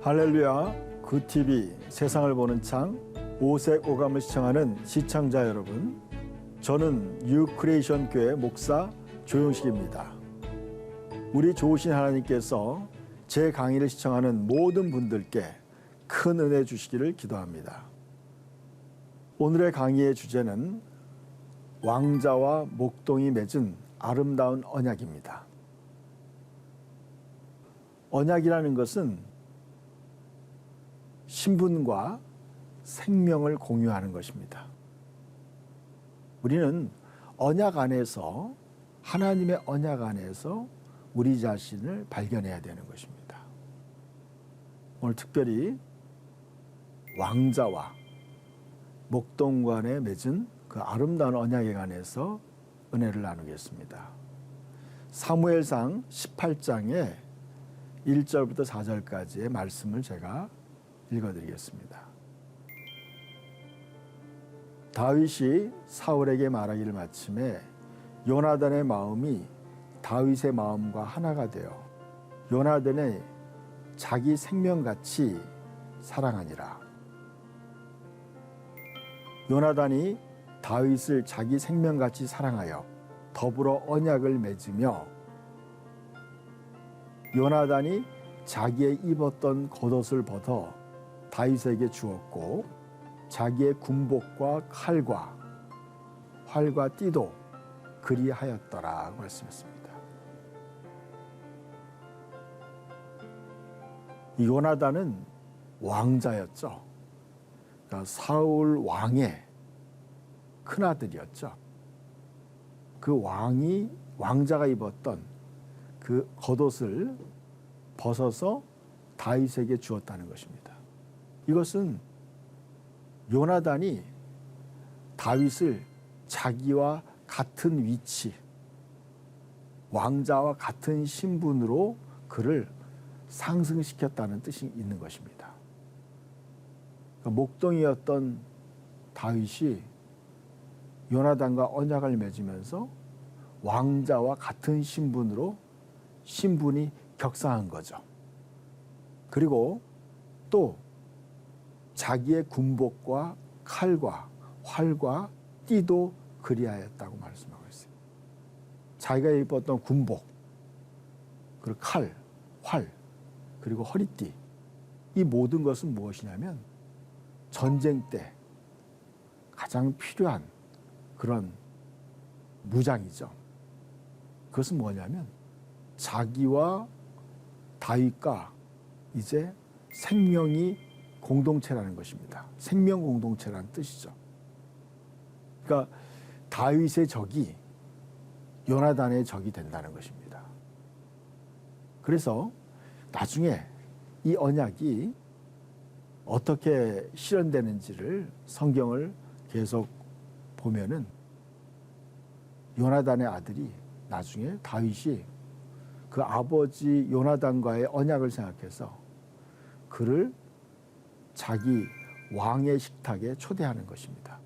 할렐루야, 굿TV 세상을 보는 창 오색 오감을 시청하는 시청자 여러분, 저는 뉴크리에이션 교회 목사 조용식입니다. 우리 좋으신 하나님께서 제 강의를 시청하는 모든 분들께 큰 은혜 주시기를 기도합니다. 오늘의 강의의 주제는 왕자와 목동이 맺은 아름다운 언약입니다. 언약이라는 것은 신분과 생명을 공유하는 것입니다. 우리는 언약 안에서, 하나님의 언약 안에서 우리 자신을 발견해야 되는 것입니다. 오늘 특별히 왕자와 목동 간에 맺은 그 아름다운 언약에 관해서 은혜를 나누겠습니다. 사무엘상 18장의 1절부터 4절까지의 말씀을 제가 읽어드리겠습니다. 다윗이 사울에게 말하기를 마침에 요나단의 마음이 다윗의 마음과 하나가 되어 요나단의 자기 생명같이 사랑하니라. 요나단이 다윗을 자기 생명같이 사랑하여 더불어 언약을 맺으며 요나단이 자기의 입었던 겉옷을 벗어 다윗에게 주었고 자기의 군복과 칼과 활과 띠도 그리하였더라 말씀했습니다. 요나단은 왕자였죠. 그러니까 사울 왕의 큰아들이었죠. 그 왕자가 입었던 그 겉옷을 벗어서 다윗에게 주었다는 것입니다. 이것은 요나단이 다윗을 자기와 같은 위치, 왕자와 같은 신분으로 그를 상승시켰다는 뜻이 있는 것입니다. 그러니까 목동이었던 다윗이 요나단과 언약을 맺으면서 왕자와 같은 신분이 격상한 거죠. 그리고 또 자기의 군복과 칼과 활과 띠도 그리하였다고 말씀하고 있어요. 자기가 입었던 군복, 그리고 칼, 활, 그리고 허리띠, 이 모든 것은 무엇이냐면 전쟁 때 가장 필요한 그런 무장이죠. 그것은 뭐냐면 자기와 다윗과 이제 생명이 공동체라는 것입니다. 생명 공동체라는 뜻이죠. 그러니까 다윗의 적이 요나단의 적이 된다는 것입니다. 그래서 나중에 이 언약이 어떻게 실현되는지를 성경을 계속 보면은 요나단의 아들이 나중에 다윗이 그 아버지 요나단과의 언약을 생각해서 그를 자기 왕의 식탁에 초대하는 것입니다.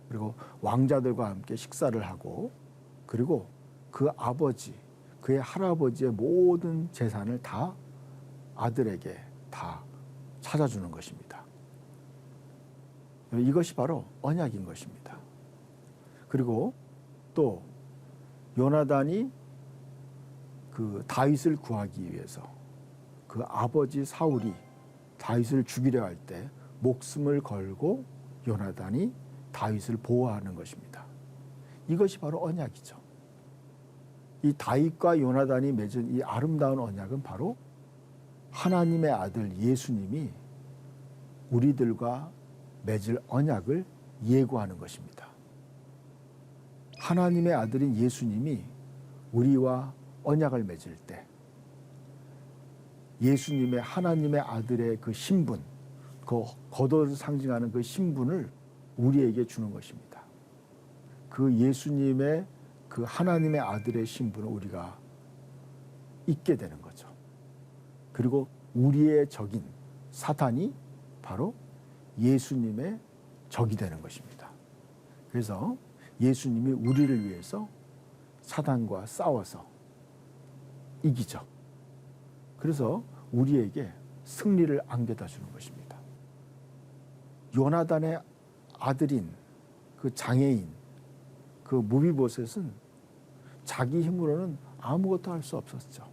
그리고 왕자들과 함께 식사를 하고, 그리고 그 아버지, 그의 할아버지의 모든 재산을 다 아들에게 다 찾아주는 것입니다. 이것이 바로 언약인 것입니다. 그리고 또 요나단이 그 다윗을 구하기 위해서 그 아버지 사울이 다윗을 죽이려 할 때 목숨을 걸고 요나단이 다윗을 보호하는 것입니다. 이것이 바로 언약이죠. 이 다윗과 요나단이 맺은 이 아름다운 언약은 바로 하나님의 아들 예수님이 우리들과 맺을 언약을 예고하는 것입니다. 하나님의 아들인 예수님이 우리와 언약을 맺을 때 예수님의 하나님의 아들의 그 신분, 그 겉옷을 상징하는 그 신분을 우리에게 주는 것입니다. 그 예수님의 그 하나님의 아들의 신분을 우리가 잊게 되는 거죠. 그리고 우리의 적인 사탄이 바로 예수님의 적이 되는 것입니다. 그래서 예수님이 우리를 위해서 사탄과 싸워서 이기죠. 그래서 우리에게 승리를 안겨다 주는 것입니다. 요나단의 아들인 그 장애인, 그 무비보셋은 자기 힘으로는 아무것도 할 수 없었죠.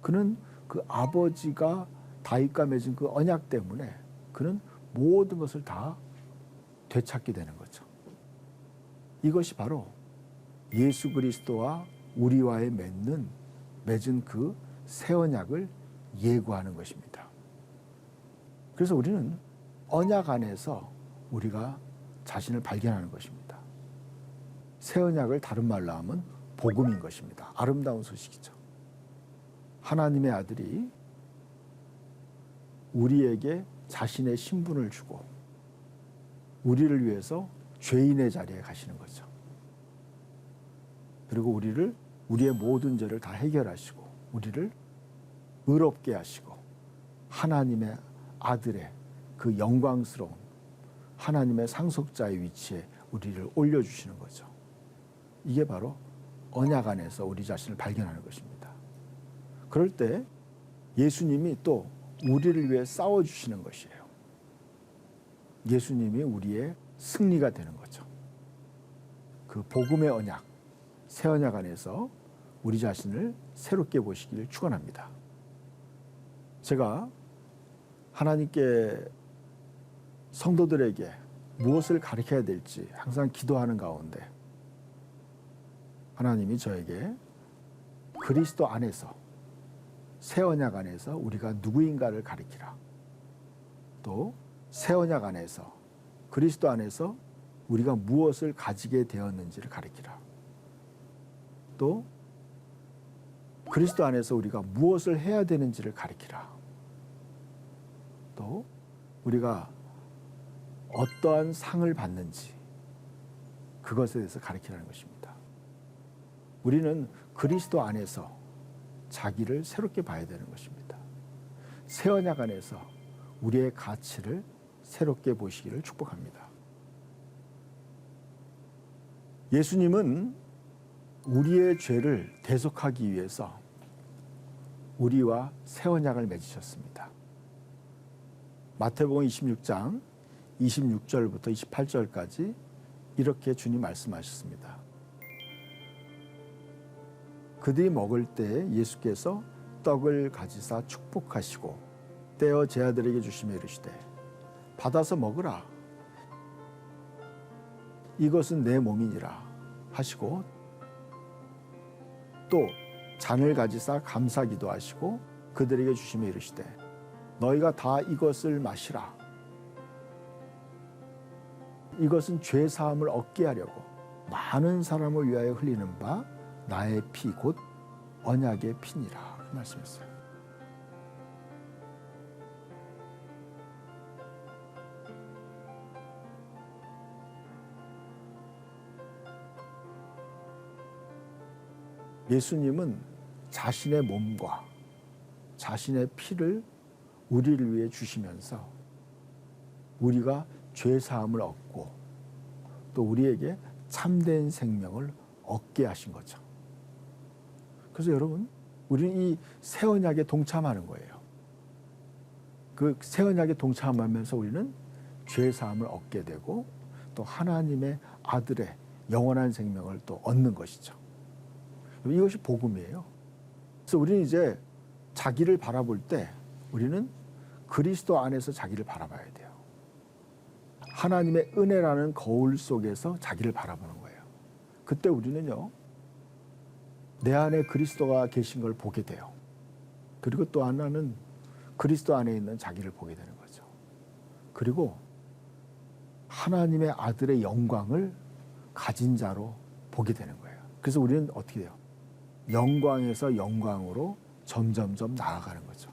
그는 그 아버지가 다윗과 맺은 그 언약 때문에 그는 모든 것을 다 되찾게 되는 거죠. 이것이 바로 예수 그리스도와 우리와의 맺은 그 새 언약을 예고하는 것입니다. 그래서 우리는 언약 안에서 우리가 자신을 발견하는 것입니다. 새 언약을 다른 말로 하면 복음인 것입니다. 아름다운 소식이죠. 하나님의 아들이 우리에게 자신의 신분을 주고 우리를 위해서 죄인의 자리에 가시는 거죠. 그리고 우리의 모든 죄를 다 해결하시고 우리를 의롭게 하시고 하나님의 아들의 그 영광스러운 하나님의 상속자의 위치에 우리를 올려주시는 거죠. 이게 바로 언약 안에서 우리 자신을 발견하는 것입니다. 그럴 때 예수님이 또 우리를 위해 싸워주시는 것이에요. 예수님이 우리의 승리가 되는 거죠. 그 복음의 언약, 새 언약 안에서 우리 자신을 새롭게 보시기를 축원합니다. 제가 하나님께 성도들에게 무엇을 가르쳐야 될지 항상 기도하는 가운데 하나님이 저에게 그리스도 안에서 새 언약 안에서 우리가 누구인가를 가르치라. 또 새 언약 안에서 그리스도 안에서 우리가 무엇을 가지게 되었는지를 가르치라. 또 그리스도 안에서 우리가 무엇을 해야 되는지를 가르치라. 또 우리가 어떠한 상을 받는지 그것에 대해서 가르치라는 것입니다. 우리는 그리스도 안에서 자기를 새롭게 봐야 되는 것입니다. 새 언약 안에서 우리의 가치를 새롭게 보시기를 축복합니다. 예수님은 우리의 죄를 대속하기 위해서 우리와 새 언약을 맺으셨습니다. 마태복음 26장 26절부터 28절까지 이렇게 주님 말씀하셨습니다. 그들이 먹을 때 예수께서 떡을 가지사 축복하시고 떼어 제 아들에게 주시며 이르시되 받아서 먹으라. 이것은 내 몸이니라 하시고 또 잔을 가지사 감사기도 하시고 그들에게 주시며 이르시되 너희가 다 이것을 마시라. 이것은 죄 사함을 얻게 하려고 많은 사람을 위하여 흘리는 바 나의 피 곧 언약의 피니라 그 말씀했어요. 예수님은 자신의 몸과 자신의 피를 우리를 위해 주시면서 우리가 죄 사함을 얻고 또 우리에게 참된 생명을 얻게 하신 거죠. 그래서 여러분, 우리는 이 새 언약에 동참하는 거예요. 그 새 언약에 동참하면서 우리는 죄 사함을 얻게 되고 또 하나님의 아들의 영원한 생명을 또 얻는 것이죠. 이것이 복음이에요. 그래서 우리는 이제 자기를 바라볼 때 우리는 그리스도 안에서 자기를 바라봐야 돼요. 하나님의 은혜라는 거울 속에서 자기를 바라보는 거예요. 그때 우리는요, 내 안에 그리스도가 계신 걸 보게 돼요. 그리고 또 하나는 그리스도 안에 있는 자기를 보게 되는 거죠. 그리고 하나님의 아들의 영광을 가진 자로 보게 되는 거예요. 그래서 우리는 어떻게 돼요? 영광에서 영광으로 점점점 나아가는 거죠.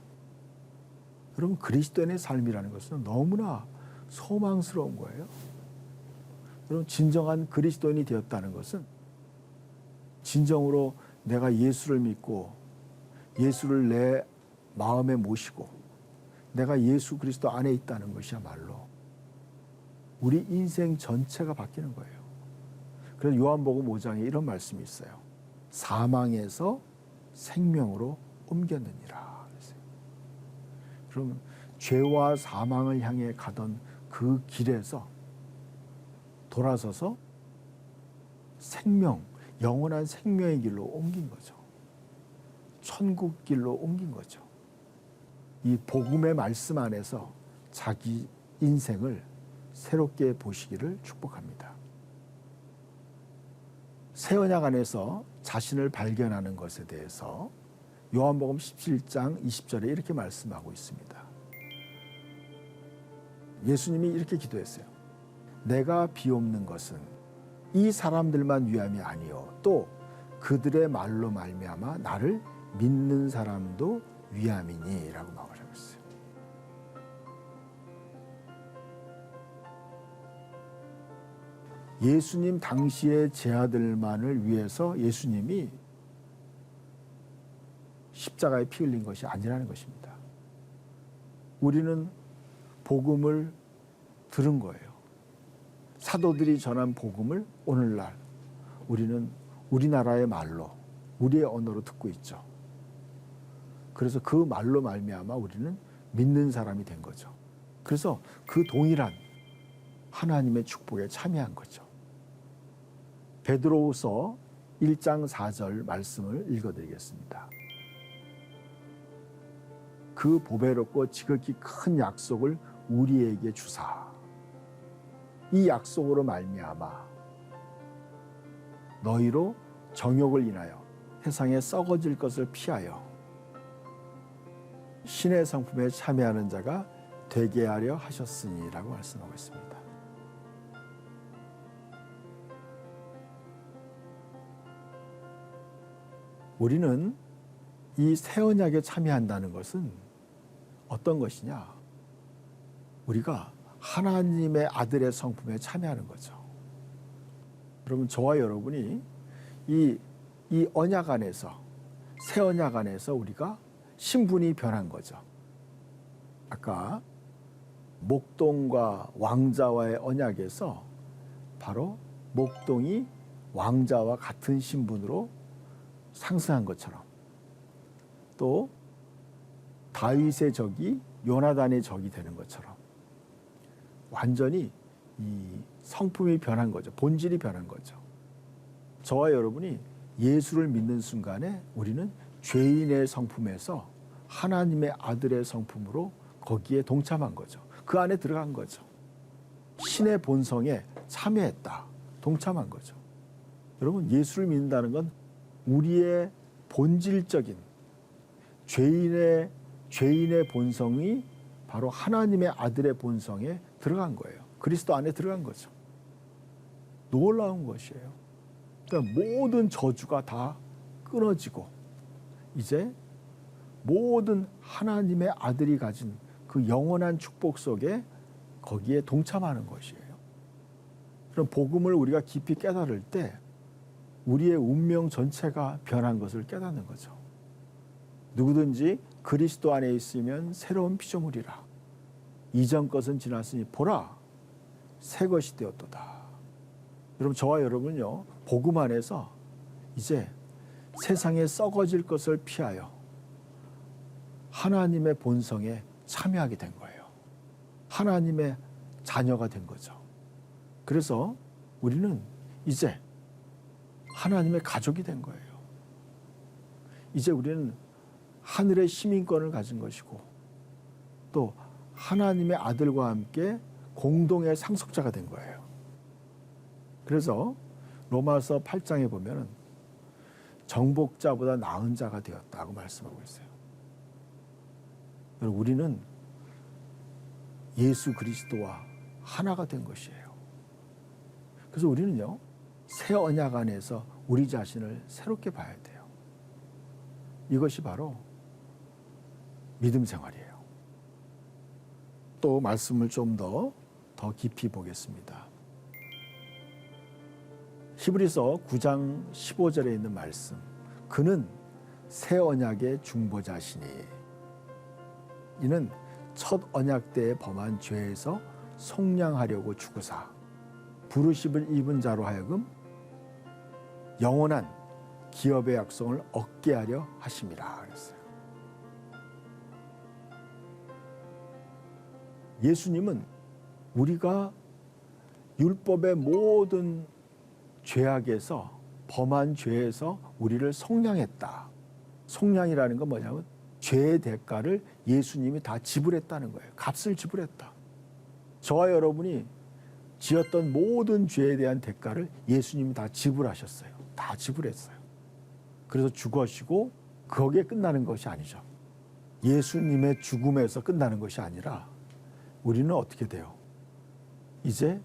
여러분, 그리스도인의 삶이라는 것은 너무나 소망스러운 거예요. 여러분, 진정한 그리스도인이 되었다는 것은 진정으로 내가 예수를 믿고 예수를 내 마음에 모시고 내가 예수 그리스도 안에 있다는 것이야말로 우리 인생 전체가 바뀌는 거예요. 그래서 요한복음 5장에 이런 말씀이 있어요. 사망에서 생명으로 옮겼느니라. 그러면 죄와 사망을 향해 가던 그 길에서 돌아서서 생명, 영원한 생명의 길로 옮긴 거죠. 천국 길로 옮긴 거죠. 이 복음의 말씀 안에서 자기 인생을 새롭게 보시기를 축복합니다. 새 언약 안에서 자신을 발견하는 것에 대해서 요한복음 17장 20절에 이렇게 말씀하고 있습니다. 예수님이 이렇게 기도했어요. 내가 비옵는 것은 이 사람들만 위함이 아니요 또 그들의 말로 말미암아 나를 믿는 사람도 위함이니 라고 말하고 있어요. 예수님 당시의 제 아들만을 위해서 예수님이 십자가에 피 흘린 것이 아니라는 것입니다. 우리는 복음을 들은 거예요. 사도들이 전한 복음을 오늘날 우리는 우리나라의 말로 우리의 언어로 듣고 있죠. 그래서 그 말로 말미암아 우리는 믿는 사람이 된 거죠. 그래서 그 동일한 하나님의 축복에 참여한 거죠. 베드로후서 1장 4절 말씀을 읽어드리겠습니다. 그 보배롭고 지극히 큰 약속을 우리에게 주사 이 약속으로 말미암아 너희로 정욕을 인하여 세상에 썩어질 것을 피하여 신의 성품에 참여하는 자가 되게 하려 하셨으니라고 말씀하고 있습니다. 우리는 이 새 언약에 참여한다는 것은 어떤 것이냐? 우리가 하나님의 아들의 성품에 참여하는 거죠. 그러면 저와 여러분이 이 언약 안에서 새 언약 안에서 우리가 신분이 변한 거죠. 아까 목동과 왕자와의 언약에서 바로 목동이 왕자와 같은 신분으로 상승한 것처럼 또 다윗의 적이 요나단의 적이 되는 것처럼 완전히 이 성품이 변한 거죠. 본질이 변한 거죠. 저와 여러분이 예수를 믿는 순간에 우리는 죄인의 성품에서 하나님의 아들의 성품으로 거기에 동참한 거죠. 그 안에 들어간 거죠. 신의 본성에 참여했다. 동참한 거죠. 여러분, 예수를 믿는다는 건 우리의 본질적인 죄인의 본성이 바로 하나님의 아들의 본성에 들어간 거예요. 그리스도 안에 들어간 거죠. 놀라운 것이에요. 그러니까 모든 저주가 다 끊어지고 이제 모든 하나님의 아들이 가진 그 영원한 축복 속에 거기에 동참하는 것이에요. 그럼 복음을 우리가 깊이 깨달을 때 우리의 운명 전체가 변한 것을 깨닫는 거죠. 누구든지 그리스도 안에 있으면 새로운 피조물이라. 이전 것은 지났으니 보라, 새 것이 되었도다. 여러분, 저와 여러분은요, 복음 안에서 이제 세상에 썩어질 것을 피하여 하나님의 본성에 참여하게 된 거예요. 하나님의 자녀가 된 거죠. 그래서 우리는 이제 하나님의 가족이 된 거예요. 이제 우리는 하늘의 시민권을 가진 것이고 또 하나님의 아들과 함께 공동의 상속자가 된 거예요. 그래서 로마서 8장에 보면 정복자보다 나은 자가 되었다고 말씀하고 있어요. 우리는 예수 그리스도와 하나가 된 것이에요. 그래서 우리는요, 새 언약 안에서 우리 자신을 새롭게 봐야 돼요. 이것이 바로 믿음 생활이에요. 또 말씀을 좀 더 깊이 보겠습니다. 히브리서 9장 15절에 있는 말씀. 그는 새 언약의 중보자시니 이는 첫 언약 때에 범한 죄에서 속량하려고 죽으사 부르심을 입은 자로 하여금 영원한 기업의 약속을 얻게 하려 하심이라 그랬어요. 예수님은 우리가 율법의 모든 죄악에서, 범한 죄에서 우리를 속량했다. 속량이라는 건 뭐냐면 죄의 대가를 예수님이 다 지불했다는 거예요. 값을 지불했다. 저와 여러분이 지었던 모든 죄에 대한 대가를 예수님이 다 지불하셨어요. 다 지불했어요. 그래서 죽으시고 거기에 끝나는 것이 아니죠. 예수님의 죽음에서 끝나는 것이 아니라 우리는 어떻게 돼요? 이제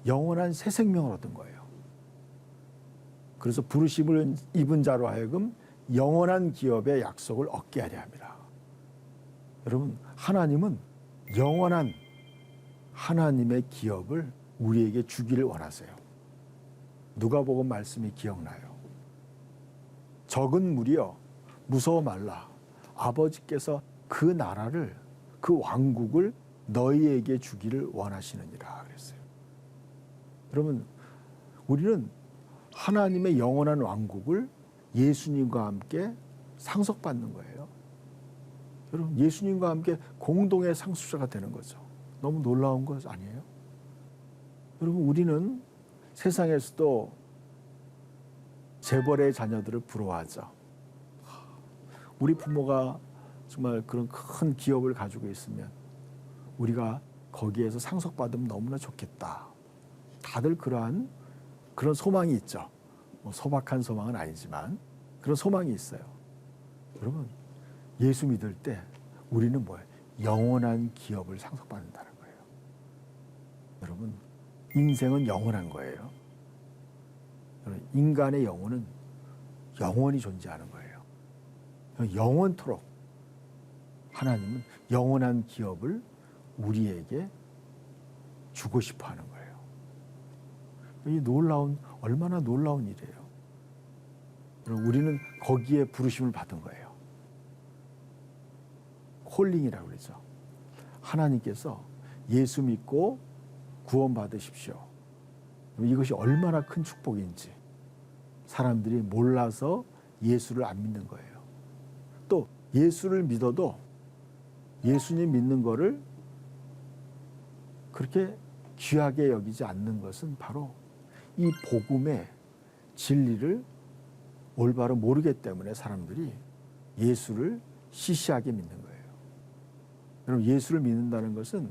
영원한 새 생명을 얻은 거예요. 그래서 부르심을 입은 자로 하여금 영원한 기업의 약속을 얻게 하려 합니다. 여러분, 하나님은 영원한 하나님의 기업을 우리에게 주기를 원하세요. 누가복음 말씀이 기억나요. 적은 무리여 무서워 말라. 아버지께서 그 나라를, 그 왕국을 너희에게 주기를 원하시느니라 그랬어요. 여러분, 우리는 하나님의 영원한 왕국을 예수님과 함께 상속받는 거예요. 여러분, 예수님과 함께 공동의 상속자가 되는 거죠. 너무 놀라운 것 아니에요? 여러분, 우리는 세상에서도 재벌의 자녀들을 부러워하죠. 우리 부모가 정말 그런 큰 기업을 가지고 있으면 우리가 거기에서 상속받으면 너무나 좋겠다. 다들 그런 소망이 있죠. 뭐 소박한 소망은 아니지만 그런 소망이 있어요. 여러분, 예수 믿을 때 우리는 뭐예요? 영원한 기업을 상속받는다는 거예요. 여러분, 인생은 영원한 거예요. 인간의 영혼은 영원히 존재하는 거예요. 영원토록 하나님은 영원한 기업을 우리에게 주고 싶어 하는 거예요. 이 얼마나 놀라운 일이에요. 우리는 거기에 부르심을 받은 거예요. 콜링이라고 그러죠. 하나님께서 예수 믿고 구원 받으십시오. 이것이 얼마나 큰 축복인지 사람들이 몰라서 예수를 안 믿는 거예요. 또 예수를 믿어도 예수님 믿는 거를 그렇게 귀하게 여기지 않는 것은 바로 이 복음의 진리를 올바로 모르기 때문에 사람들이 예수를 시시하게 믿는 거예요. 여러분, 예수를 믿는다는 것은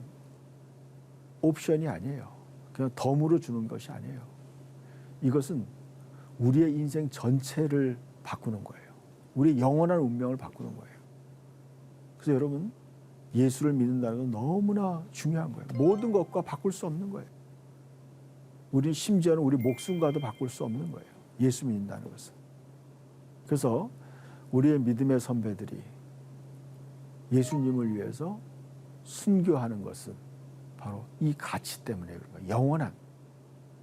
옵션이 아니에요. 그냥 덤으로 주는 것이 아니에요. 이것은 우리의 인생 전체를 바꾸는 거예요. 우리의 영원한 운명을 바꾸는 거예요. 그래서 여러분, 예수를 믿는다는 건 너무나 중요한 거예요. 모든 것과 바꿀 수 없는 거예요. 우리 심지어는 우리 목숨과도 바꿀 수 없는 거예요. 예수 믿는다는 것은. 그래서 우리의 믿음의 선배들이 예수님을 위해서 순교하는 것은 바로 이 가치 때문에 그런 거예요.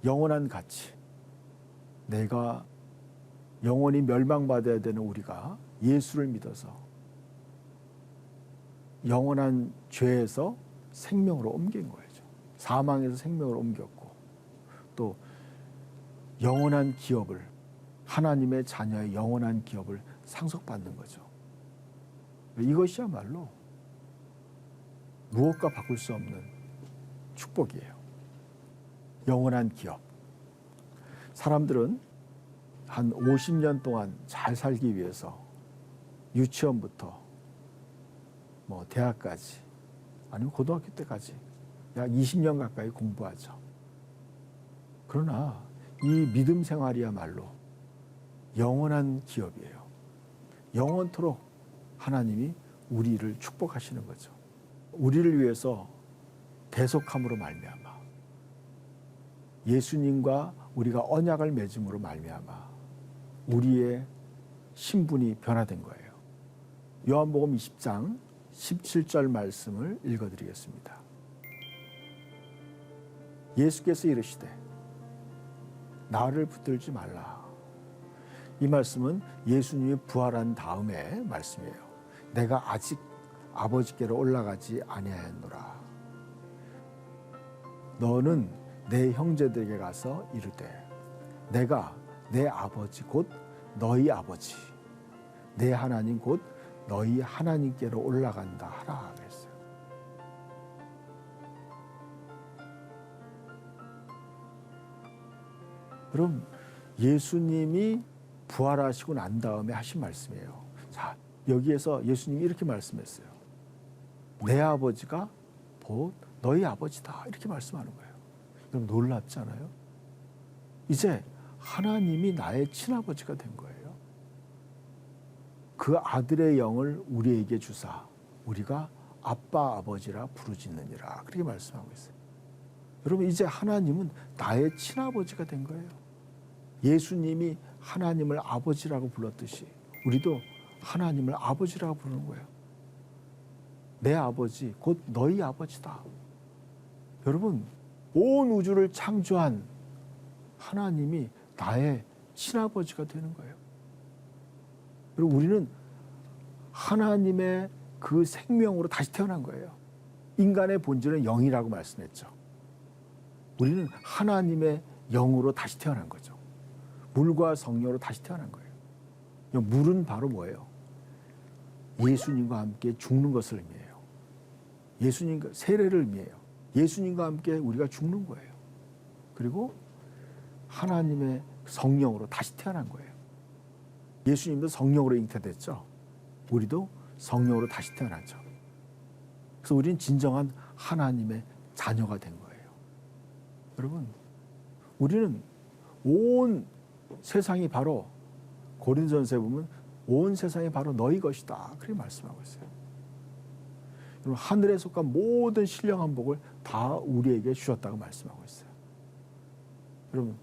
영원한 가치. 내가 영원히 멸망받아야 되는 우리가 예수를 믿어서 영원한 죄에서 생명으로 옮긴 거예요. 사망에서 생명으로 옮겼고 또 영원한 기업을, 하나님의 자녀의 영원한 기업을 상속받는 거죠. 이것이야말로 무엇과 바꿀 수 없는 축복이에요. 영원한 기업. 사람들은 한 50년 동안 잘 살기 위해서 유치원부터 뭐 대학까지 아니면 고등학교 때까지 약 20년 가까이 공부하죠. 그러나 이 믿음 생활이야말로 영원한 기업이에요. 영원토록 하나님이 우리를 축복하시는 거죠. 우리를 위해서 대속함으로 말미암아 예수님과 우리가 언약을 맺음으로 말미암아 우리의 신분이 변화된 거예요. 요한복음 20장 17절 말씀을 읽어드리겠습니다. 예수께서 이르시되 나를 붙들지 말라. 이 말씀은 예수님이 부활한 다음의 말씀이에요. 내가 아직 아버지께로 올라가지 아니하였노라. 너는 내 형제들에게 가서 이르되 내가 내 아버지 곧 너희 아버지, 내 하나님 곧 너희 하나님께로 올라간다 하라 그랬어요. 그럼 예수님이 부활하시고 난 다음에 하신 말씀이에요. 자, 여기에서 예수님이 이렇게 말씀했어요. 내 아버지가 곧 너희 아버지다. 이렇게 말씀하는 거예요. 그럼 놀랍지 않아요? 이제 하나님이 나의 친아버지가 된 거예요. 그 아들의 영을 우리에게 주사 우리가 아빠 아버지라 부르짖느니라. 그렇게 말씀하고 있어요. 여러분 이제 하나님은 나의 친아버지가 된 거예요. 예수님이 하나님을 아버지라고 불렀듯이 우리도 하나님을 아버지라고 부르는 거예요. 내 아버지 곧 너희 아버지다. 여러분 온 우주를 창조한 하나님이 나의 친아버지가 되는 거예요. 그리고 우리는 하나님의 그 생명으로 다시 태어난 거예요. 인간의 본질은 영이라고 말씀했죠. 우리는 하나님의 영으로 다시 태어난 거죠. 물과 성령으로 다시 태어난 거예요. 물은 바로 뭐예요? 예수님과 함께 죽는 것을 의미해요. 예수님과 세례를 의미해요. 예수님과 함께 우리가 죽는 거예요. 그리고 하나님의 성령으로 다시 태어난 거예요. 예수님도 성령으로 잉태됐죠. 우리도 성령으로 다시 태어났죠. 그래서 우리는 진정한 하나님의 자녀가 된 거예요. 여러분, 우리는 온 세상이 바로 고린도전서에 보면 온 세상이 바로 너희 것이다. 그렇게 말씀하고 있어요. 여러분, 하늘에 속한 모든 신령한 복을 다 우리에게 주셨다고 말씀하고 있어요. 여러분,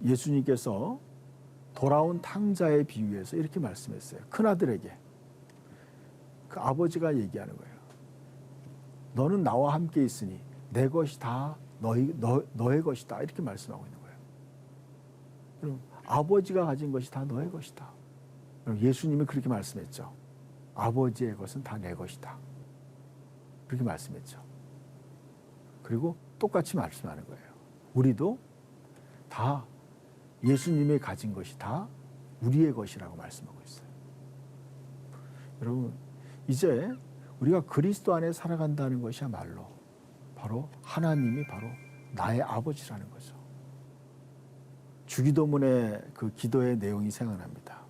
예수님께서 돌아온 탕자의 비유에서 이렇게 말씀했어요. 큰아들에게 그 아버지가 얘기하는 거예요. 너는 나와 함께 있으니 내 것이 다 너의 것이다. 이렇게 말씀하고 있는 거예요. 그럼 아버지가 가진 것이 다 너의 것이다. 그럼 예수님이 그렇게 말씀했죠. 아버지의 것은 다 내 것이다. 그렇게 말씀했죠. 그리고 똑같이 말씀하는 거예요. 우리도 다 예수님이 가진 것이 다 우리의 것이라고 말씀하고 있어요. 여러분, 이제 우리가 그리스도 안에 살아간다는 것이야말로 바로 하나님이 바로 나의 아버지라는 거죠. 주기도문의 그 기도의 내용이 생각납니다.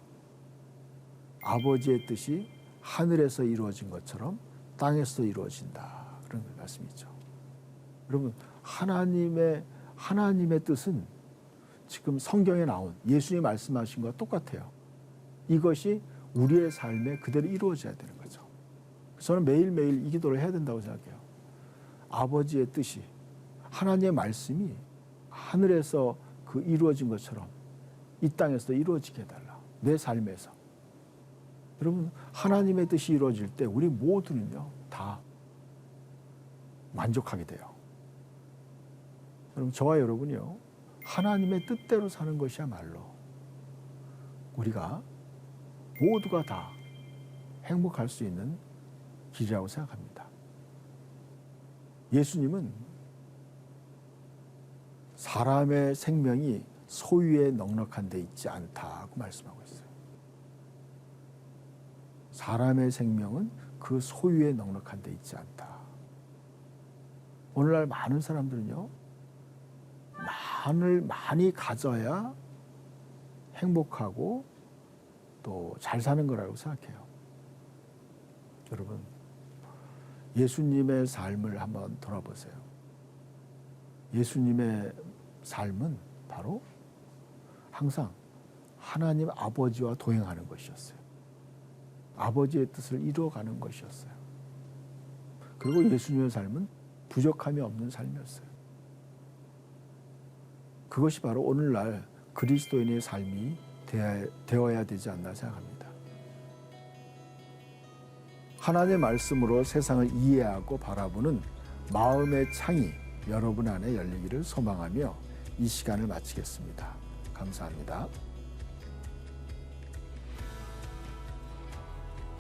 아버지의 뜻이 하늘에서 이루어진 것처럼 땅에서 이루어진다. 그런 말씀이죠. 여러분, 하나님의 뜻은 지금 성경에 나온 예수님이 말씀하신 것과 똑같아요. 이것이 우리의 삶에 그대로 이루어져야 되는 거죠. 저는 매일매일 이 기도를 해야 된다고 생각해요. 아버지의 뜻이, 하나님의 말씀이 하늘에서 그 이루어진 것처럼 이 땅에서 이루어지게 해달라. 내 삶에서. 여러분, 하나님의 뜻이 이루어질 때 우리 모두는요, 다 만족하게 돼요. 여러분, 저와 여러분이요, 하나님의 뜻대로 사는 것이야말로 우리가 모두가 다 행복할 수 있는 길이라고 생각합니다. 예수님은 사람의 생명이 소유에 넉넉한 데 있지 않다고 말씀하고 있어요. 사람의 생명은 그 소유에 넉넉한 데 있지 않다. 오늘날 많은 사람들은요, 많이 가져야 행복하고 또 잘 사는 거라고 생각해요. 여러분, 예수님의 삶을 한번 돌아보세요. 예수님의 삶은 바로 항상 하나님 아버지와 동행하는 것이었어요. 아버지의 뜻을 이루어가는 것이었어요. 그리고 예수님의 삶은 부족함이 없는 삶이었어요. 그것이 바로 오늘날 그리스도인의 삶이 되어야 되지 않나 생각합니다. 하나님의 말씀으로 세상을 이해하고 바라보는 마음의 창이 여러분 안에 열리기를 소망하며 이 시간을 마치겠습니다. 감사합니다.